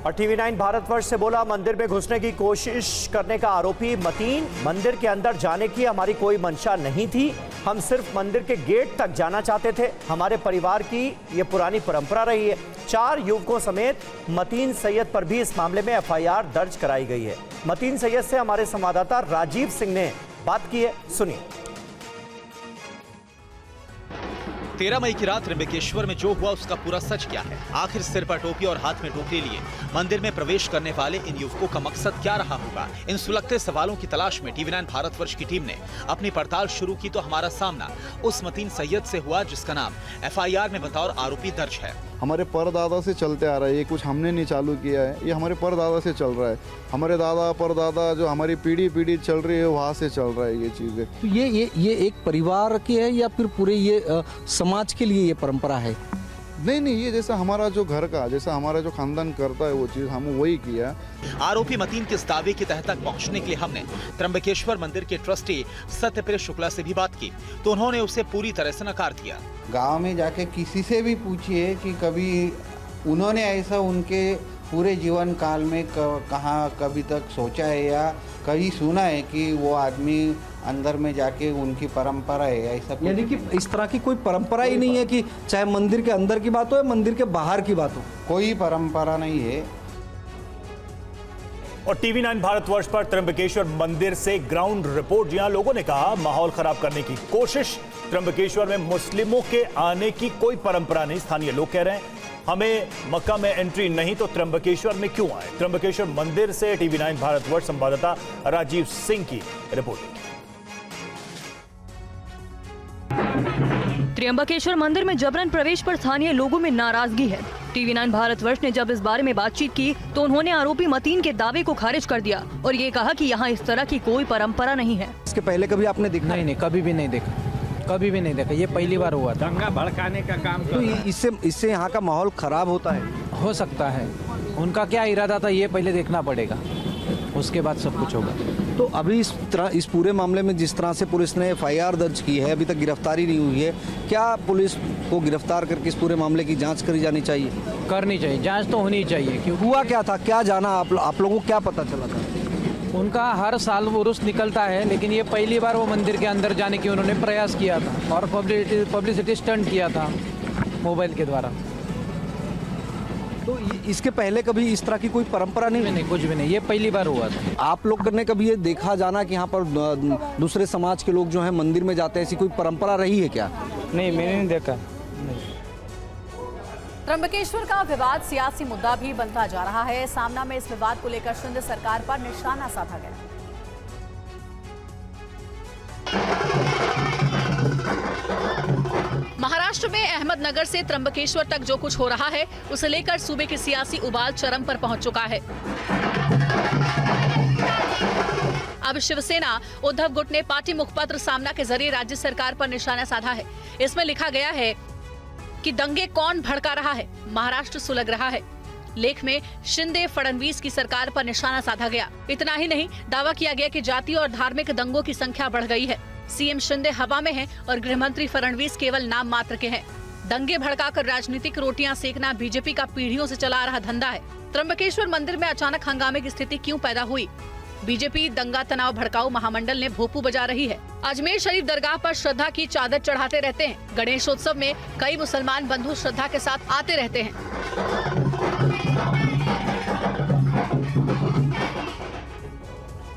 और TV9 भारतवर्ष से बोला, मंदिर में घुसने की कोशिश करने का आरोपी मतीन, मंदिर के अंदर जाने की हमारी कोई मंशा नहीं थी, हम सिर्फ मंदिर के गेट तक जाना चाहते थे। हमारे परिवार की ये पुरानी परंपरा रही है। 4 युवकों समेत मतीन सैयद पर भी इस मामले में FIR दर्ज कराई गई है। मतीन सैयद से हमारे संवाददाता राजीव सिंह ने बात की है, सुनिए। 13 मई की रात त्र्यंबकेश्वर में जो हुआ उसका पूरा सच क्या है? आखिर सिर पर टोपी और हाथ में टोकरी लिए मंदिर में प्रवेश करने वाले इन युवकों का मकसद क्या रहा होगा? इन सुलगते सवालों की तलाश में TV9 भारतवर्ष की टीम ने अपनी पड़ताल शुरू की तो हमारा सामना उस मतीन सैयद से हुआ जिसका नाम FIR में बतौर आरोपी दर्ज है। हमारे परदादा से चलते आ रहा है, ये कुछ हमने नहीं चालू किया है, ये हमारे परदादा से चल रहा है। हमारे दादा परदादा जो हमारी पीढ़ी चल रही है वहाँ से चल रहा है ये चीज़ें। तो ये एक परिवार की है या फिर पूरे ये समाज के लिए ये परंपरा है? नहीं, ये जैसा हमारा जो घर का, जैसा हमारा जो खानदान करता है वो चीज़ हम वही किया। आरोपी मतीन के इस दावे की तह तक पहुंचने के लिए हमने त्र्यंबकेश्वर मंदिर के ट्रस्टी सत्यप्रिय शुक्ला से भी बात की तो उन्होंने उसे पूरी तरह से नकार दिया। गांव में जाके किसी से भी पूछिए कि कभी उन्होंने ऐसा उनके पूरे जीवन काल में कहाँ कभी तक सोचा है या कभी सुना है कि वो आदमी अंदर में जाके उनकी परंपरा है ऐसा? यानी कि इस तरह की कोई परंपरा ही नहीं है कि चाहे मंदिर के अंदर की बात हो या मंदिर के बाहर की बात हो, कोई परंपरा नहीं है। और TV9 भारतवर्ष पर त्र्यंबकेश्वर मंदिर से ग्राउंड रिपोर्ट। जहां लोगों ने कहा माहौल खराब करने की कोशिश, त्र्यंबकेश्वर में मुस्लिमों के आने की कोई परंपरा नहीं। स्थानीय लोग कह रहे हैं हमें मक्का में एंट्री नहीं तो त्र्यंबकेश्वर में क्यों आए। त्र्यंबकेश्वर मंदिर से TV9 भारतवर्ष संवाददाता राजीव सिंह की रिपोर्ट। त्र्यंबकेश्वर मंदिर में जबरन प्रवेश पर स्थानीय लोगों में नाराजगी है। TV9 भारतवर्ष ने जब इस बारे में बातचीत की तो उन्होंने आरोपी मतीन के दावे को खारिज कर दिया और ये कहा कि यहाँ इस तरह की कोई परंपरा नहीं है। इसके पहले कभी आपने देखा? नहीं, कभी भी नहीं देखा, कभी भी नहीं देखा। ये पहली बार हुआ था। दंगा भड़काने का काम तो इससे यहाँ का माहौल खराब होता है? हो सकता है। उनका क्या इरादा था ये पहले देखना पड़ेगा, उसके बाद सब कुछ होगा। तो अभी इस पूरे मामले में जिस तरह से पुलिस ने FIR दर्ज की है, अभी तक गिरफ्तारी नहीं हुई है, क्या पुलिस को गिरफ्तार करके इस पूरे मामले की जांच करी जानी चाहिए? करनी चाहिए, जांच तो होनी चाहिए। क्यों हुआ क्या था, क्या जाना आप लोगों को क्या पता चला था? उनका हर साल उर्स निकलता है लेकिन ये पहली बार वो मंदिर के अंदर जाने की उन्होंने प्रयास किया था और पब्लिसिटी स्टंट किया था मोबाइल के द्वारा। तो इसके पहले कभी इस तरह की कोई परंपरा नहीं? कुछ भी नहीं, ये पहली बार हुआ था। आप लोग ने कभी ये देखा जाना कि यहाँ पर दूसरे समाज के लोग जो हैं मंदिर में जाते हैं, ऐसी कोई परंपरा रही है क्या? नहीं, मैंने नहीं देखा। त्र्यंबकेश्वर का विवाद सियासी मुद्दा भी बनता जा रहा है। सामना में इस विवाद को लेकर शिंदे सरकार पर निशाना साधा गया। महाराष्ट्र में अहमदनगर से त्र्यंबकेश्वर तक जो कुछ हो रहा है उसे लेकर सूबे के सियासी उबाल चरम पर पहुंच चुका है। अब शिवसेना उद्धव गुट ने पार्टी मुखपत्र सामना के जरिए राज्य सरकार पर निशाना साधा है। इसमें लिखा गया है कि दंगे कौन भड़का रहा है, महाराष्ट्र सुलग रहा है। लेख में शिंदे फडणवीस की सरकार पर निशाना साधा गया। इतना ही नहीं, दावा किया गया कि जातीय और धार्मिक दंगों की संख्या बढ़ गई है। सीएम शिंदे हवा में हैं और गृह मंत्री फडणवीस केवल नाम मात्र के हैं। दंगे भड़काकर राजनीतिक रोटियां सेकना बीजेपी का पीढ़ियों से चला आ रहा धंधा है। त्र्यंबकेश्वर मंदिर में अचानक हंगामे की स्थिति क्यों पैदा हुई? बीजेपी दंगा तनाव भड़काऊ महामंडल ने भोपू बजा रही है। अजमेर शरीफ दरगाह पर श्रद्धा की चादर चढ़ाते रहते हैं। गणेशोत्सव में कई मुसलमान बंधु श्रद्धा के साथ आते रहते हैं।